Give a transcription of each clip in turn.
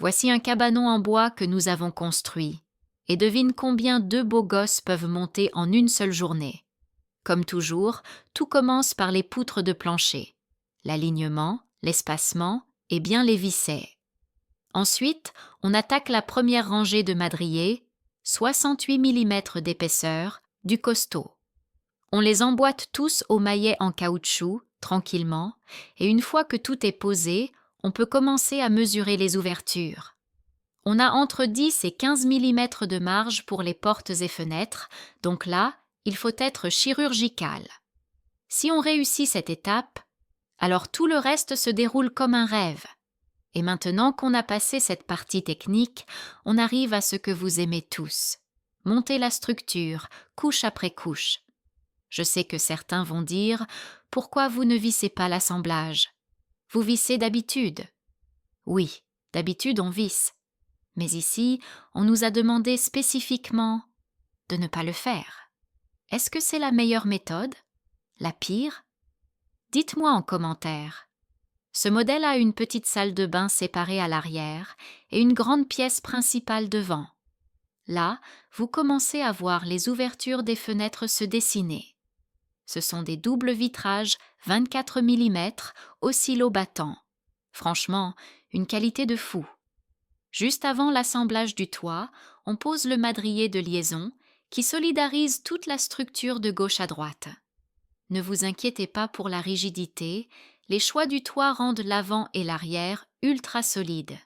Voici un cabanon en bois que nous avons construit. Et devine combien deux beaux gosses peuvent monter en une seule journée. Comme toujours, tout commence par les poutres de plancher. L'alignement, l'espacement et bien les vissets. Ensuite, on attaque la première rangée de madriers, 68 mm d'épaisseur, du costaud. On les emboîte tous au maillet en caoutchouc, tranquillement, et une fois que tout est posé, on peut commencer à mesurer les ouvertures. On a entre 10 et 15 mm de marge pour les portes et fenêtres, donc là, il faut être chirurgical. Si on réussit cette étape, alors tout le reste se déroule comme un rêve. Et maintenant qu'on a passé cette partie technique, on arrive à ce que vous aimez tous. Monter la structure, couche après couche. Je sais que certains vont dire « Pourquoi vous ne vissez pas l'assemblage ?» Vous vissez d'habitude. Oui, d'habitude on visse. Mais ici, on nous a demandé spécifiquement de ne pas le faire. Est-ce que c'est la meilleure méthode? La pire? Dites-moi en commentaire. Ce modèle a une petite salle de bain séparée à l'arrière et une grande pièce principale devant. Là, vous commencez à voir les ouvertures des fenêtres se dessiner. Ce sont des doubles vitrages 24 mm oscillo-battants. Franchement, une qualité de fou. Juste avant l'assemblage du toit, on pose le madrier de liaison qui solidarise toute la structure de gauche à droite. Ne vous inquiétez pas pour la rigidité, les choix du toit rendent l'avant et l'arrière ultra solides.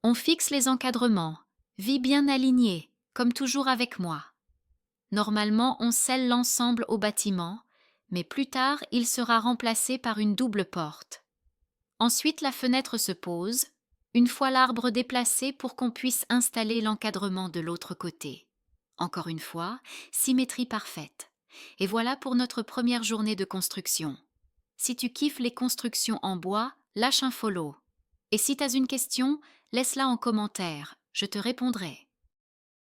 On fixe les encadrements, vis bien alignés, comme toujours avec moi. Normalement, on scelle l'ensemble au bâtiment, mais plus tard, il sera remplacé par une double porte. Ensuite, la fenêtre se pose, une fois l'arbre déplacé pour qu'on puisse installer l'encadrement de l'autre côté. Encore une fois, symétrie parfaite. Et voilà pour notre première journée de construction. Si tu kiffes les constructions en bois, lâche un follow. Et si tu as une question, laisse-la en commentaire, je te répondrai.